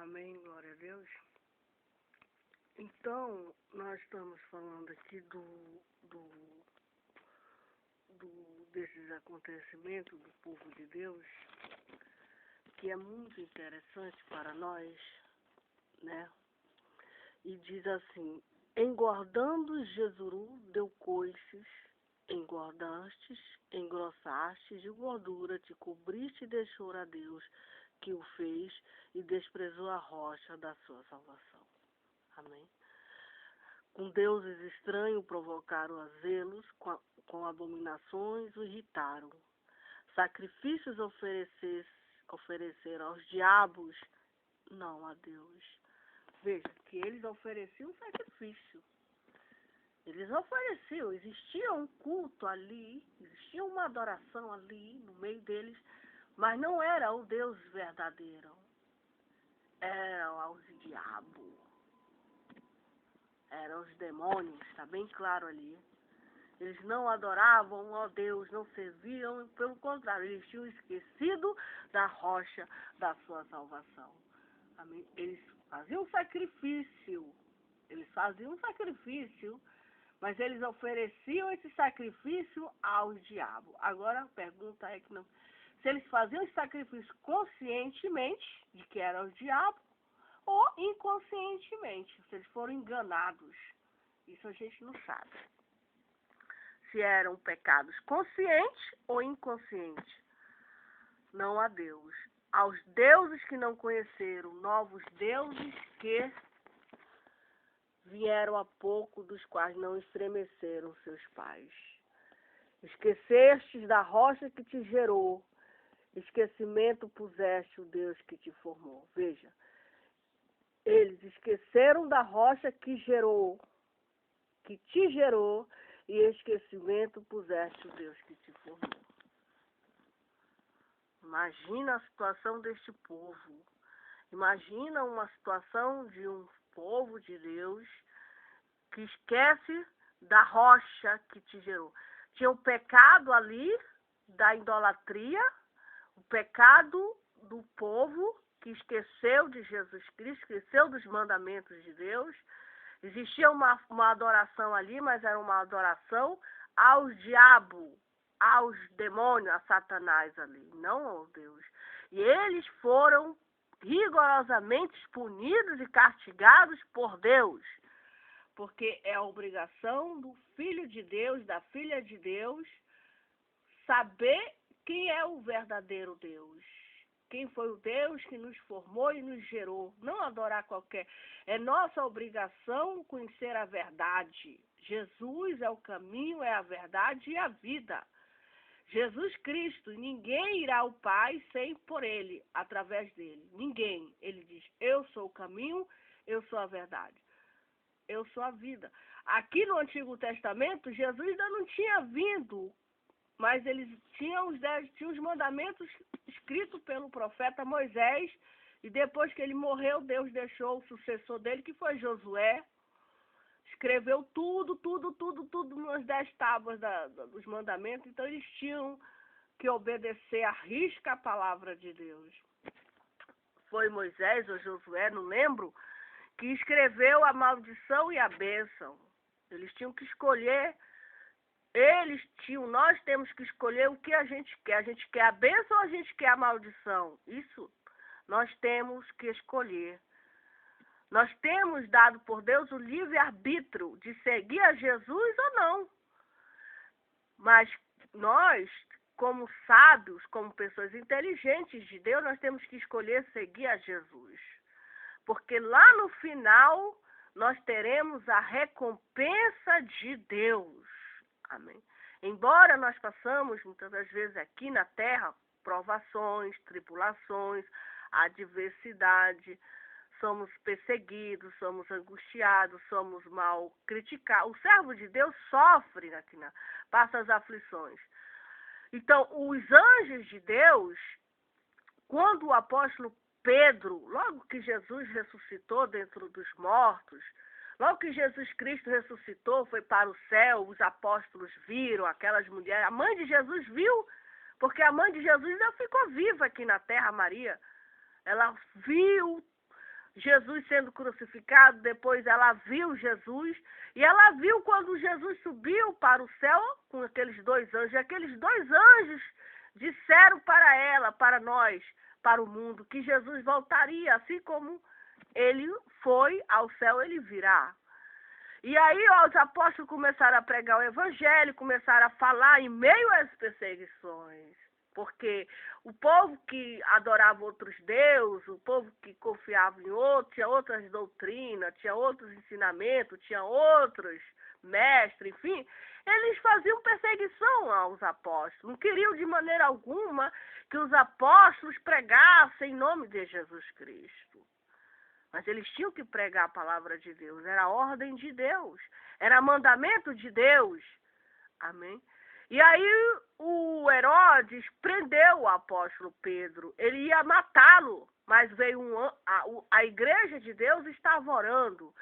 Amém, glória a Deus. Então, nós estamos falando aqui desses acontecimentos do povo de Deus, que é muito interessante para nós, né? E diz assim: engordando Jesuru deu coices, engordastes, engrossastes de gordura, te cobriste e deixou a Deus que o fez e desprezou a rocha da sua salvação. Amém. Com deuses estranhos provocaram a zelos, com abominações o irritaram. Sacrifícios ofereceram aos diabos, não a Deus. Veja, que eles ofereciam sacrifício. Eles ofereciam, existia um culto ali, existia uma adoração ali no meio deles, mas não era o Deus verdadeiro. Era aos diabos. Eram os demônios, está bem claro ali. Eles não adoravam ao Deus, não serviam, pelo contrário, eles tinham esquecido da rocha da sua salvação. Amém? Eles faziam sacrifício, mas eles ofereciam esse sacrifício aos diabos. Agora a pergunta é que não, se eles faziam esse sacrifício conscientemente de que era o diabo, ou inconscientemente, se eles foram enganados. Isso a gente não sabe. Se eram pecados conscientes ou inconscientes. Não a Deus. Aos deuses que não conheceram, novos deuses que vieram há pouco, dos quais não estremeceram seus pais. Esquecestes da rocha que te gerou, esquecimento puseste o Deus que te formou. Veja, eles esqueceram da rocha que te gerou, e esquecimento puseste o Deus que te formou. Imagina a situação deste povo. Imagina uma situação de um povo de Deus que esquece da rocha que te gerou. Tinha o pecado ali da idolatria, o pecado do povo que esqueceu de Jesus Cristo, esqueceu dos mandamentos de Deus. Existia uma adoração ali, mas era uma adoração aos diabos, aos demônios, a Satanás ali, não ao Deus. E eles foram rigorosamente punidos e castigados por Deus, porque é a obrigação do Filho de Deus, da Filha de Deus, saber quem é o verdadeiro Deus. Quem foi o Deus que nos formou e nos gerou. Não adorar qualquer. É nossa obrigação conhecer a verdade. Jesus é o caminho, é a verdade e a vida. Jesus Cristo, ninguém irá ao Pai sem por Ele, através dele. Ninguém. Ele diz, eu sou o caminho, eu sou a verdade. Eu sou a vida. Aqui no Antigo Testamento, Jesus ainda não tinha vindo, mas eles tinham os mandamentos escritos pelo profeta Moisés, e depois que ele morreu, Deus deixou o sucessor dele, que foi Josué, escreveu tudo nas 10 tábuas dos mandamentos. Então eles tinham que obedecer à risca a palavra de Deus. Foi Moisés ou Josué, não lembro, que escreveu a maldição e a bênção. Eles tinham que escolher. Nós temos que escolher o que a gente quer. A gente quer a bênção ou a gente quer a maldição? Isso nós temos que escolher. Nós temos dado por Deus o livre-arbítrio de seguir a Jesus ou não. Mas nós, como sábios, como pessoas inteligentes de Deus, nós temos que escolher seguir a Jesus. Porque lá no final, nós teremos a recompensa de Deus. Amém. Embora nós passamos muitas das vezes aqui na terra provações, tribulações, adversidade, somos perseguidos, somos angustiados, somos mal criticados. O servo de Deus sofre aqui, passa as aflições. Então, os anjos de Deus, quando o apóstolo Pedro, logo que Jesus ressuscitou dentro dos mortos, logo que Jesus Cristo ressuscitou, foi para o céu, os apóstolos viram, aquelas mulheres, a mãe de Jesus viu, porque a mãe de Jesus ainda ficou viva aqui na terra, Maria. Ela viu Jesus sendo crucificado, depois ela viu Jesus, e ela viu quando Jesus subiu para o céu com aqueles 2 anjos, e aqueles 2 anjos disseram para ela, para nós, para o mundo, que Jesus voltaria, assim como ele foi ao céu, ele virá. E aí os apóstolos começaram a pregar o evangelho, começaram a falar em meio às perseguições. Porque o povo que adorava outros deuses, o povo que confiava em outros, tinha outras doutrinas, tinha outros ensinamentos, tinha outros mestres, enfim, eles faziam perseguição aos apóstolos. Não queriam de maneira alguma que os apóstolos pregassem em nome de Jesus Cristo. Mas eles tinham que pregar a palavra de Deus, era a ordem de Deus, era mandamento de Deus. Amém? E aí o Herodes prendeu o apóstolo Pedro, ele ia matá-lo, mas veio a igreja de Deus estava orando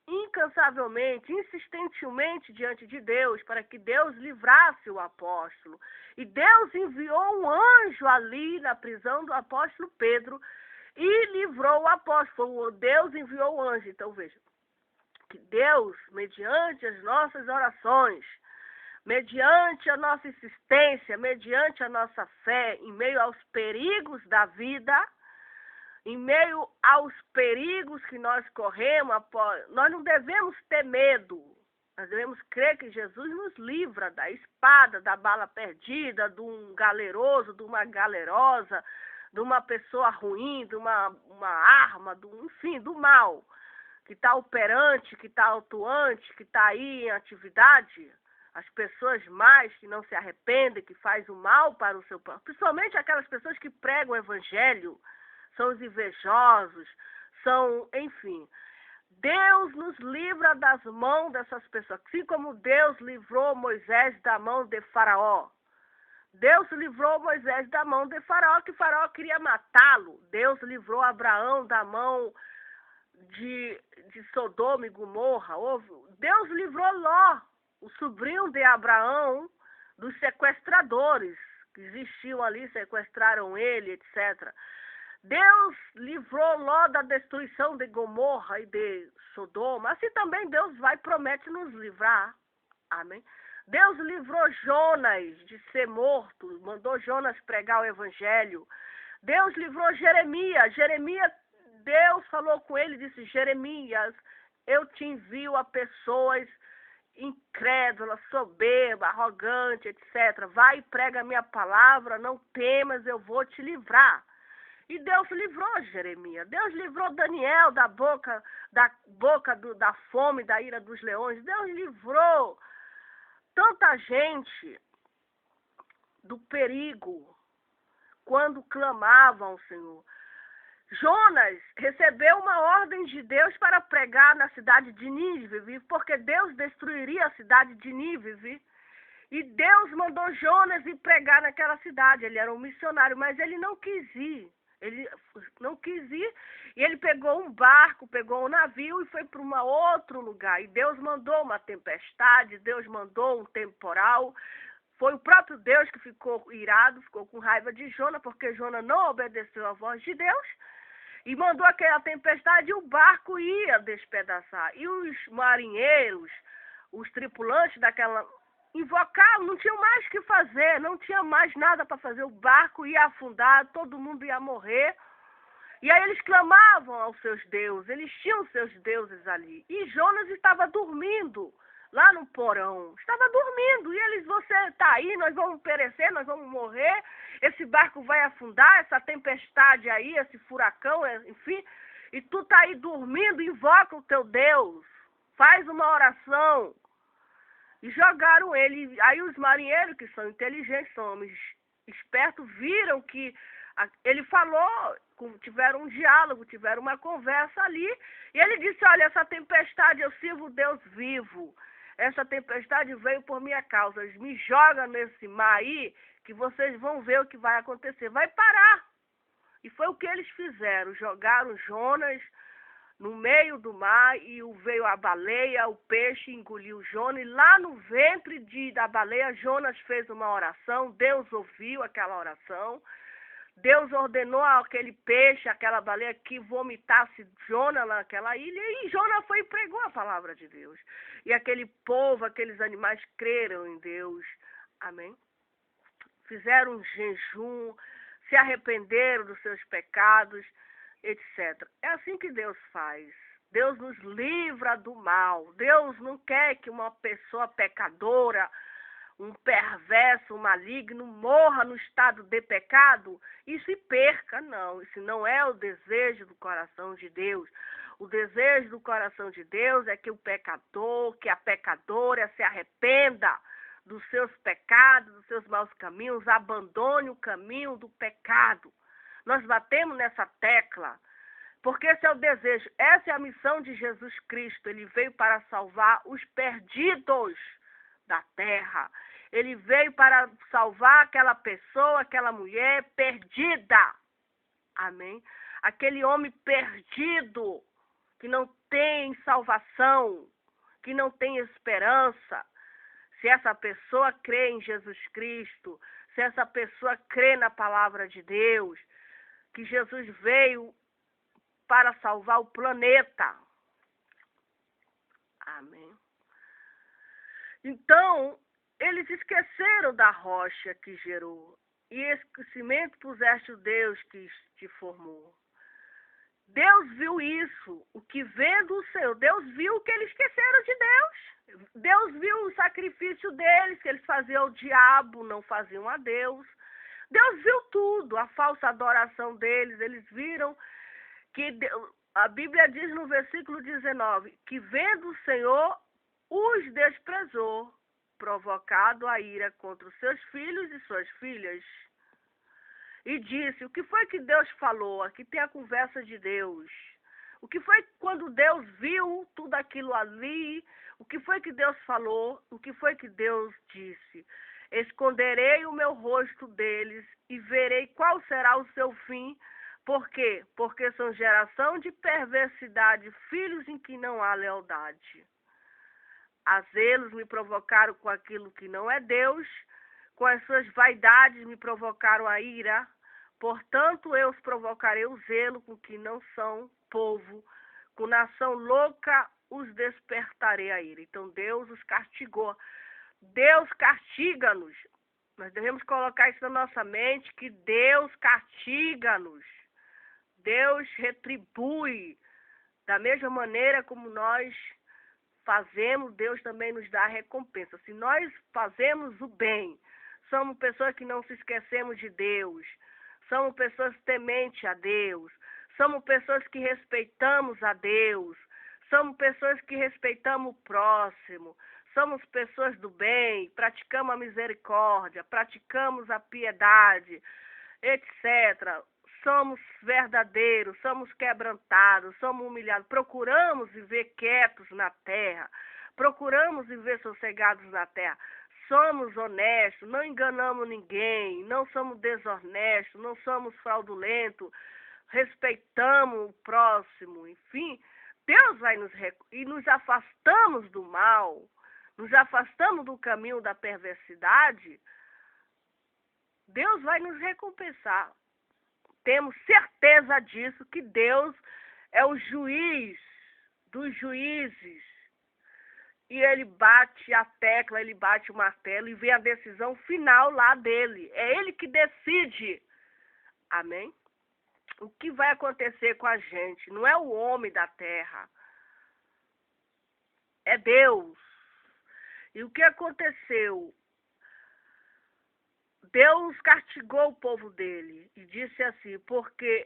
incansavelmente, insistentemente diante de Deus, para que Deus livrasse o apóstolo. E Deus enviou um anjo ali na prisão do apóstolo Pedro e livrou o apóstolo. Deus enviou o anjo. Então veja, que Deus, mediante as nossas orações, mediante a nossa insistência, mediante a nossa fé, em meio aos perigos da vida, em meio aos perigos que nós corremos, nós não devemos ter medo. Nós devemos crer que Jesus nos livra da espada, da bala perdida, de um galeroso, de uma galerosa, de uma pessoa ruim, de uma arma, enfim, do mal, que está operante, que está atuante, que está aí em atividade. As pessoas mais que não se arrependem, que faz o mal para o seu próximo, principalmente aquelas pessoas que pregam o evangelho, são os invejosos, enfim. Deus nos livra das mãos dessas pessoas, assim como Deus livrou Moisés da mão de Faraó. Deus livrou Moisés da mão de Faraó, que Faraó queria matá-lo. Deus livrou Abraão da mão de Sodoma e Gomorra. Deus livrou Ló, o sobrinho de Abraão, dos sequestradores que existiam ali, sequestraram ele, etc. Deus livrou Ló da destruição de Gomorra e de Sodoma. Assim também Deus promete nos livrar. Amém? Deus livrou Jonas de ser morto, mandou Jonas pregar o evangelho. Deus livrou Jeremias. Deus falou com ele e disse: Jeremias, eu te envio a pessoas incrédulas, soberba, arrogante, etc. Vai e prega a minha palavra, não temas, eu vou te livrar. E Deus livrou Jeremias. Deus livrou Daniel da boca da fome, da ira dos leões. Deus livrou tanta gente do perigo quando clamavam ao Senhor. Jonas recebeu uma ordem de Deus para pregar na cidade de Nínive, porque Deus destruiria a cidade de Nínive. E Deus mandou Jonas ir pregar naquela cidade. Ele era um missionário, mas ele não quis ir. E ele pegou um barco, pegou um navio e foi para outro lugar. E Deus mandou uma tempestade, Deus mandou um temporal. Foi o próprio Deus que ficou irado, ficou com raiva de Jonas, porque Jonas não obedeceu à voz de Deus. E mandou aquela tempestade e o barco ia despedaçar. E os marinheiros, os tripulantes daquela... invocavam, não tinham mais o que fazer, não tinha mais nada para fazer. O barco ia afundar, todo mundo ia morrer. E aí eles clamavam aos seus deuses, eles tinham seus deuses ali. E Jonas estava dormindo lá no porão, estava dormindo. E eles: você está aí, nós vamos perecer, nós vamos morrer, esse barco vai afundar, essa tempestade aí, esse furacão, enfim. E tu está aí dormindo, invoca o teu Deus, faz uma oração. E jogaram ele. Aí os marinheiros, que são inteligentes, são homens espertos, viram que ele falou, tiveram um diálogo, tiveram uma conversa ali. E ele disse: olha, essa tempestade, eu sirvo Deus vivo. Essa tempestade veio por minha causa. Me joga nesse mar aí, que vocês vão ver o que vai acontecer. Vai parar. E foi o que eles fizeram. Jogaram Jonas no meio do mar e veio a baleia, o peixe engoliu Jonas. E lá no ventre da baleia, Jonas fez uma oração. Deus ouviu aquela oração. Deus ordenou àquele peixe, àquela baleia, que vomitasse Jona naquela ilha, e Jona foi e pregou a palavra de Deus. E aquele povo, aqueles animais creram em Deus. Amém? Fizeram um jejum, se arrependeram dos seus pecados, etc. É assim que Deus faz. Deus nos livra do mal. Deus não quer que uma pessoa pecadora, um perverso, um maligno, morra no estado de pecado e se perca, não. Isso não é o desejo do coração de Deus. O desejo do coração de Deus é que o pecador, que a pecadora se arrependa dos seus pecados, dos seus maus caminhos, abandone o caminho do pecado. Nós batemos nessa tecla, porque esse é o desejo, essa é a missão de Jesus Cristo. Ele veio para salvar os perdidos da terra. Ele veio para salvar aquela pessoa, aquela mulher perdida. Amém? Aquele homem perdido, que não tem salvação, que não tem esperança. Se essa pessoa crê em Jesus Cristo, se essa pessoa crê na palavra de Deus, que Jesus veio para salvar o planeta. Amém? Então, eles esqueceram da rocha que gerou, e esquecimento puseste o Deus que te formou. Deus viu isso, o que vendo o Senhor. Deus viu que eles esqueceram de Deus. Deus viu o sacrifício deles, que eles faziam ao diabo, não faziam a Deus. Deus viu tudo, a falsa adoração deles. Eles viram que a Bíblia diz no versículo 19, que vendo o Senhor, os desprezou, provocado a ira contra os seus filhos e suas filhas. E disse, o que foi que Deus falou? Aqui tem a conversa de Deus. O que foi quando Deus viu tudo aquilo ali? O que foi que Deus falou? O que foi que Deus disse? Esconderei o meu rosto deles e verei qual será o seu fim. Por quê? Porque são geração de perversidade, filhos em que não há lealdade. A zelos me provocaram com aquilo que não é Deus, com as suas vaidades me provocaram a ira. Portanto, eu os provocarei o zelo com que não são povo, com nação louca os despertarei a ira. Então, Deus os castigou. Deus castiga-nos. Nós devemos colocar isso na nossa mente, que Deus castiga-nos. Deus retribui. Da mesma maneira como nós fazemos, Deus também nos dá a recompensa. Se nós fazemos o bem, somos pessoas que não se esquecemos de Deus, somos pessoas tementes a Deus, somos pessoas que respeitamos a Deus, somos pessoas que respeitamos o próximo, somos pessoas do bem, praticamos a misericórdia, praticamos a piedade, etc. Somos verdadeiros, somos quebrantados, somos humilhados, procuramos viver quietos na terra, procuramos viver sossegados na terra. Somos honestos, não enganamos ninguém, não somos desonestos, não somos fraudulentos, respeitamos o próximo, enfim, Deus vai e nos afastamos do mal, nos afastamos do caminho da perversidade, Deus vai nos recompensar. Temos certeza disso, que Deus é o juiz dos juízes. E ele bate a tecla, ele bate o martelo e vê a decisão final lá dele. É ele que decide. Amém? O que vai acontecer com a gente não é o homem da terra. É Deus. E o que aconteceu? Deus castigou o povo dele e disse assim, porque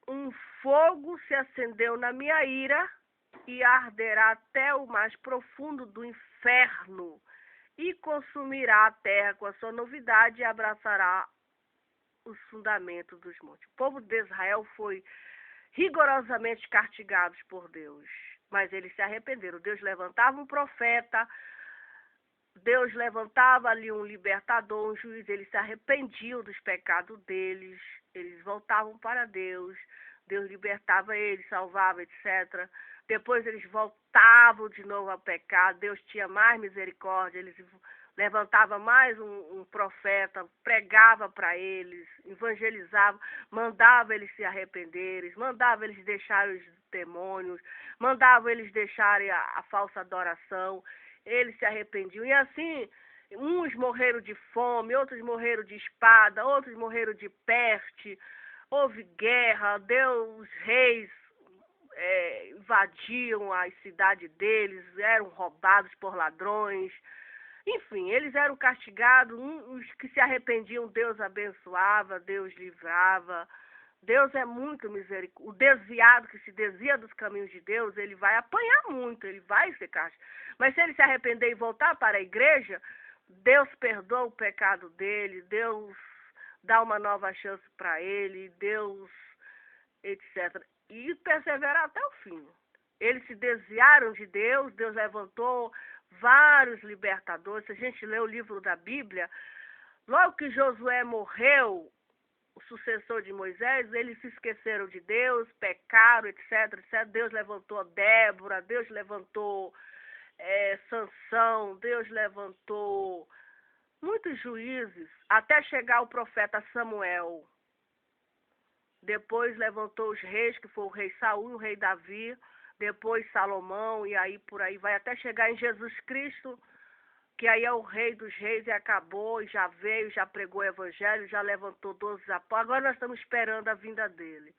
um fogo se acendeu na minha ira e arderá até o mais profundo do inferno e consumirá a terra com a sua novidade e abraçará os fundamentos dos montes. O povo de Israel foi rigorosamente castigado por Deus, mas eles se arrependeram. Deus levantava um profeta, Deus levantava ali um libertador, um juiz, eles se arrependiam dos pecados deles, eles voltavam para Deus, Deus libertava eles, salvava, etc. Depois eles voltavam de novo a pecar, Deus tinha mais misericórdia, eles levantava mais um profeta, pregava para eles, evangelizava, mandava eles se arrependerem, mandava eles deixarem os demônios, mandava eles deixarem a falsa adoração, eles se arrependiam. E assim, uns morreram de fome, outros morreram de espada, outros morreram de peste, houve guerra, os reis invadiam a cidade deles, eram roubados por ladrões. Enfim, eles eram castigados, os que se arrependiam, Deus abençoava, Deus livrava. Deus é muito misericórdia. O desviado que se desvia dos caminhos de Deus, ele vai apanhar muito, ele vai ser castigado. Mas se ele se arrepender e voltar para a igreja, Deus perdoa o pecado dele, Deus dá uma nova chance para ele, Deus, etc. E perseverar até o fim. Eles se desviaram de Deus, Deus levantou vários libertadores. Se a gente lê o livro da Bíblia, logo que Josué morreu, o sucessor de Moisés, eles se esqueceram de Deus, pecaram, etc, etc. Deus levantou Débora, Deus levantou Sansão, Deus levantou muitos juízes, até chegar o profeta Samuel. Depois levantou os reis, que foi o rei Saul, o rei Davi, depois Salomão, e aí por aí vai, até chegar em Jesus Cristo, que aí é o rei dos reis e acabou, e já veio, já pregou o evangelho, já levantou 12 apóstolos. Agora nós estamos esperando a vinda dele.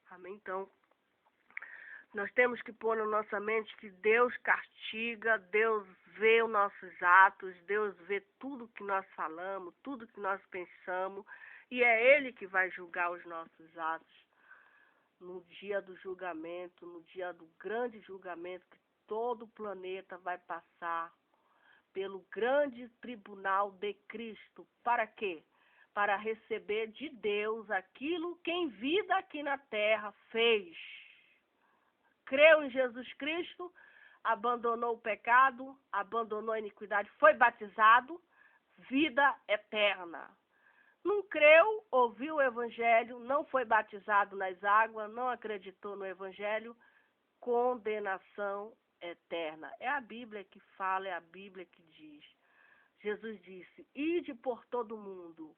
Amém? Então, nós temos que pôr na nossa mente que Deus castiga, Deus vê os nossos atos, Deus vê tudo que nós falamos, tudo que nós pensamos, e é Ele que vai julgar os nossos atos no dia do julgamento, no dia do grande julgamento, que todo o planeta vai passar pelo grande tribunal de Cristo. Para quê? Para receber de Deus aquilo que em vida aqui na terra fez. Creu em Jesus Cristo, abandonou o pecado, abandonou a iniquidade, foi batizado, vida eterna. Não creu, ouviu o evangelho, não foi batizado nas águas, não acreditou no evangelho, condenação eterna. É a Bíblia que fala, é a Bíblia que diz. Jesus disse: ide por todo mundo,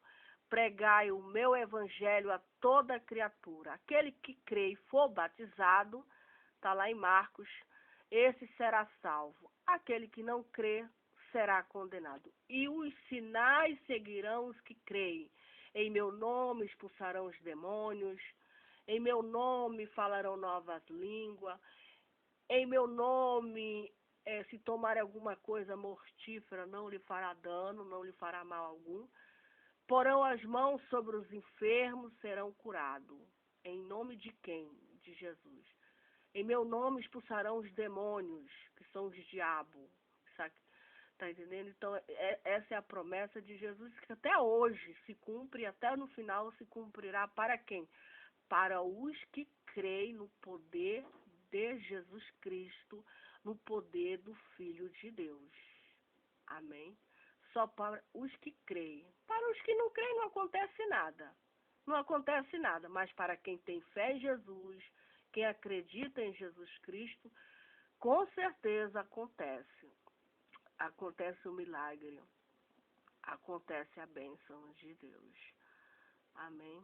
pregai o meu evangelho a toda criatura. Aquele que crê e for batizado, está lá em Marcos, esse será salvo. Aquele que não crê será condenado. E os sinais seguirão os que creem. Em meu nome expulsarão os demônios, em meu nome falarão novas línguas, em meu nome, se tomar alguma coisa mortífera, não lhe fará dano, não lhe fará mal algum. Porão as mãos sobre os enfermos, serão curados. Em nome de quem? De Jesus. Em meu nome expulsarão os demônios, que são os diabos. Está entendendo? Então, essa é a promessa de Jesus, que até hoje se cumpre, até no final se cumprirá para quem? Para os que creem no poder de Jesus Cristo, no poder do Filho de Deus. Amém? Só para os que creem. Para os que não creem não acontece nada. Não acontece nada, mas para quem tem fé em Jesus, quem acredita em Jesus Cristo, com certeza acontece. Acontece o milagre. Acontece a bênção de Deus. Amém?